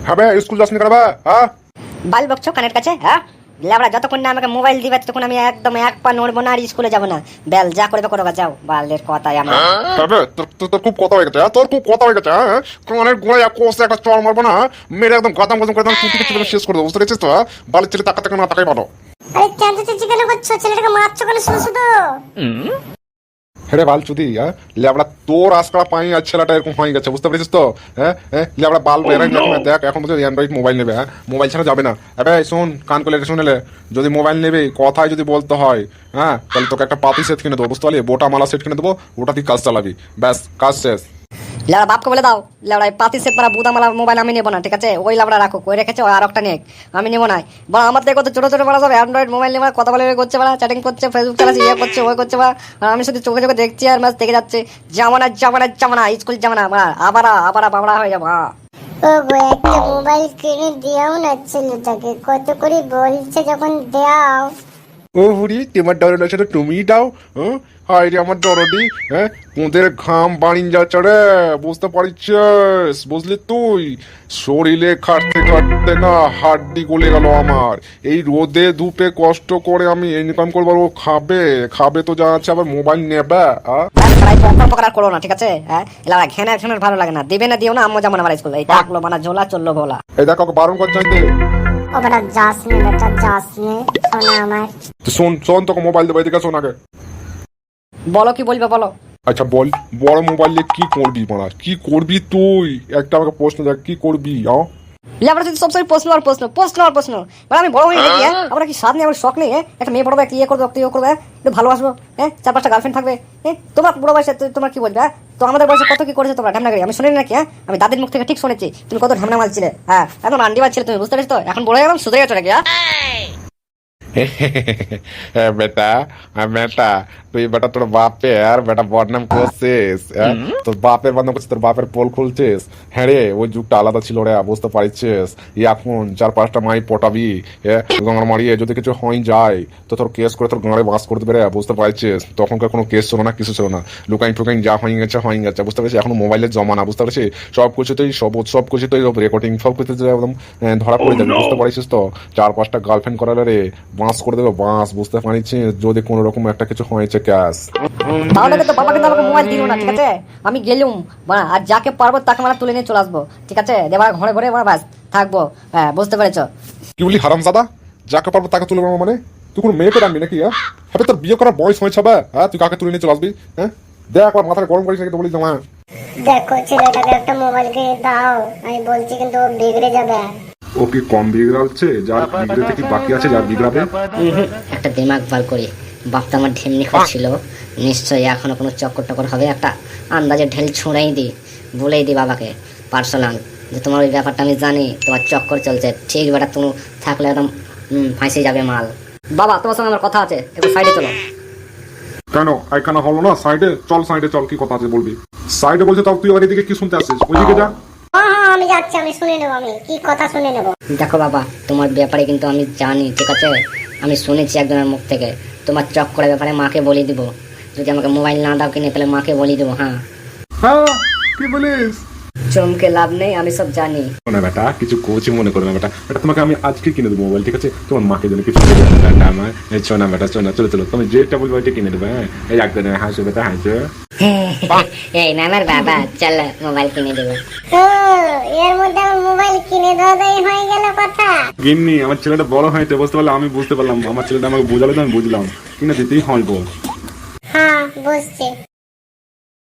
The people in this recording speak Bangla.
হবে স্কুল যাসনি কেন বা? হ্যাঁ বাল বকছো কানের কাছে, হ্যাঁ? লেবড়া যতক্ষণ না আমাকে মোবাইল দিবে ততক্ষণ আমি একদম এক পা নড়বো না আর স্কুলে যাবো না। বেল যা করবে করো, যাও। বালের কথাই আমরা। হবে তোর খুব কথা হয়ে গেছে, তোর খুব কথা হয়ে গেছে। হ্যাঁ কানের গোড়ায় কোষে একটা চড় মারবো না, মেরে একদম গাদাম গাদাম করে টুটি কিছু শেষ করে দেবো, বুঝতে পেরেছিস তো? বালের ছেলে টাকা টাকা না টাকাই ভালো। আরে কেন চেঁচিয়ে কেন করছো? ছেলেটাকে মারছো কেন শুধু শুধু? হেরে বাল চুদি, লেবড়া তোর আজকাল পাই আর ছেলেটা এরকম হয়ে গেছে, বুঝতে পেরেছিস তো? লেবড়া বাল বেড়াই দেখ এখন বলছে অ্যান্ড্রয়েড মোবাইল নেবে। হ্যাঁ মোবাইল ছাড়া যাবে না। এবার শোন, কান করে শুনেলে, যদি মোবাইল নেবে কথায় যদি বলতে হয়, হ্যাঁ তাহলে তোকে একটা পাতি সেট কিনে দেবো, বুঝতে পারলি? বোটা মালা সেট কিনে দেবো, ওটা তুই কাজ চালাবি, ব্যাস কাজ শেষ। লেবড়া বাপকে বলে দাও, লেবড়া পাতি সেট মারা বুদা মালা মোবাইল আমি নেবো না, ঠিক আছে? ওই লেবড়া রাখো, ওই রেখেছে, আর একটা নেক আমি নেবো না। বড় আমার থেকে কত ছোট ছোট বড় সব অ্যান্ড্রয়েড মোবাইল নিয়ে কথা বলে করছে, বড়া চ্যাটিং করছে, ফেসবুক চালাচ্ছে, ইয়ে করছে, ওই করছে, বা আমি শুধু চোখে চোখে দেখছি আর ম্যাচ দেখে যাচ্ছে। জামানা জামানা জামানা স্কুল জামানা, বা আবার আবার বাবড়া হয়ে যাবো। ও গো, একটা মোবাইল কিনে দিও না ছেলেটাকে, কত করে বলছে যখন দাও। ও হুড়ি, তোমার ডর লাগছে তো তুমিই দাও। হাই রে আমার দরদি, তোদের ঘাম বাড়িন যাচ্ছে রে, বুঝতে পারছিস? বুঝলি তুই? শরীরে খাটতে খাটতে না হাড্ডি গলে গেল আমার। এই রোদে ধূপে কষ্ট করে আমি ইনকাম করবো, ও খাবে খাবে তো যা আছে, আবার মোবাইল নেবে। পকড় করো না, ঠিক আছে? হ্যাঁ এলাকা ঘেনা ঘেনার ভালো লাগে না, দেবে না দিও না, আম্মু যেমন আমার স্কুল এই থাকলো মানে ঝোলা চললো ভোলা। এই দেখো বারণ করছে। ও বেটা যাস নে, বেটা যাস নে, শোনা আমার। শোন শোন, তোকে মোবাইল দেবো, এদিকে শোন আগে। বলো কি বলবে বলো। আচ্ছা বল, বড় মোবাইল নিয়ে কি করবি মারা? কি করবি তুই? একটা আমাকে প্রশ্ন দেখ, কি করবি? আমরা যদি সবসময় প্রশ্ন আর প্রশ্ন প্রশ্ন আর প্রশ্ন, মানে আমি বড় হয়ে গেছি, আমরা কি স্বাদ নেই, আমার শখ নেই? একটা মেয়ে পড়বে, একটা ইয়ে করবে, একটা ইয়ে করবে, একটু ভালোবাসবো, চার পাঁচটা গার্লফ্রেন্ড থাকবে। তোমরা বুড়ো বয়সে তোমরা কি বলবে? তো আমাদের বয়সে কত কি করেছে তোমরা ঢামনা করি, আমি শুনি নাকি? আমি দাদির মুখ থেকে ঠিক শুনেছি তুমি কত ঢামনা মারছিলে। হ্যাঁ এখন আন্ডি মারছিলে তুমি, বুঝতে পেরেছো তো? এখন বড় হয়ে গেলাম, সুধরে গেছো নাকি? বেটা বেটা, তুই বেটা তোর বাপের বেটা বদনাম করছিস, তোর বাপের বদনাম করছিস, তোর বাপের পোল খুলছিস। হ্যাঁ রে, ওই যুগটা আলাদা ছিল রে, বুঝতে পারছিস? এখন চার পাঁচটা মাই পটাবি, গাঁড় মারিয়ে যদি কিছু হয়ে যায় তো তোর কেস করে তোর গাঁড়ে বাস করে দেবে রে, বুঝতে পারছিস? তখনকার কোনো কেস ছিল না, কিছু ছিল না, লুকাইন টুকাইন যা হয়ে গেছে, বুঝতে পারছিস? এখন মোবাইলের জমানা, বুঝতে পারছিস? সব কিছুতেই সব কিছুতেই রেকর্ডিং, সব কিছুতে একদম ধরা পড়ে যাবে, বুঝতে পারছিস তো? চার পাঁচটা গার্লফ্রেন্ড করালে রে বাঁশ করে দেবে, বাঁশ, বুঝতে পারছিস? যদি কোনো রকম একটা কিছু হয়েছে ক্যাশ। তাহলে তো বাবা কিন্তু আমাকে মোবাইল দিল না, ঠিক আছে? আমি গেলুম আর যাকে পারবো তাকে মানে তুলে নিয়ে চলে আসবো, ঠিক আছে? দেবার ঘরে ঘরে বাস থাকবো, হ্যাঁ বুঝতে পেরেছো? কি বলি হারামজাদা? যাকে পারবো তাকে তুলে নেবো মানে? তুই কোনো মেয়েকে ডাকবি নাকি? হবে তোর বিয়ে করার বয়স হয়েছে বা? তুই কাকে তুলে নিয়ে চলে আসবি? দেখ একবার মাথায় গরম করিস নাকি তো বলিস না। দেখো ছেলেটাকে একটা মোবাইল কিনে দাও, আমি বলছি, কিন্তু ও বিগড়ে যাবে। ও কি কম বিগড়াচ্ছে? যার বিগড়ে থেকে বাকি আছে, যার বিগড়াবে। একটা দিমাগ বার করি, বাপটা আমার ঢেমনি খাচ্ছিল, নিশ্চয়ই এখনো কোনো চক্কর টক্কর হবে, একটা আন্দাজে ঢেল ছুঁড়াই দিই, বলেই দিই বাবাকে পার্সোনাল যে তোমার ওই ব্যাপারটা আমি জানি, তোমার চক্কর চলছে, ঠিক বেটা তুমি থাকলে একদম ফাঁসে যাবে মাল। বাবা তোমার সঙ্গে আমার কথা আছে, একটু সাইডে চলো। কেন এখানে হলো না? সাইডে চল, সাইডে চল, কি কথা আছে বলবি? সাইডে বলছে তাও তুই আর এদিকে কি শুনতে আসছিস? ওইদিকে যা। হ্যাঁ আমি যাচ্ছি, আমি শুনে নেবো, আমি কি কথা শুনে নেবো। দেখো বাবা, তোমার ব্যাপারে কিন্তু আমি জানি, ঠিক আছে? আমি শুনেছি একজনের মুখ থেকে, তোমার চক্করের ব্যাপারে মাকে বলে দিব, যদি আমাকে মোবাইল না দাও কিনে তাহলে মাকে বলে দেবো। হ্যাঁ কি বলিস? চমকে লাভ নেই, আমি সব জানি। না বেটা, কিছু কোচি মনে করো না বেটা, বেটা তোমাকে আমি আজকে কিনে দেবো মোবাইল, ঠিক আছে? তোমার মাকে যেন কিছু আমার চোনা বেটা, চোনা, চলো চলো, তুমি যেটা বলবো ওইটা কিনে দেবে। এই একদিন হাসো বেটা, হাসো। এই না আমার বাবা, চল মোবাইল কিনে দেবো। এর মধ্যে আমার মোবাইল কিনে দেওয়াই হয়ে গেল কথা। গিন্নি, আমার ছেলেটা বড় হয়েছে, বুঝতে পারলাম, আমি বুঝতে পারলাম, আমার ছেলেটা আমাকে বোঝালে তো আমি বুঝলাম, কিনে দিতেই হয় বল। হ্যাঁ বুঝছি।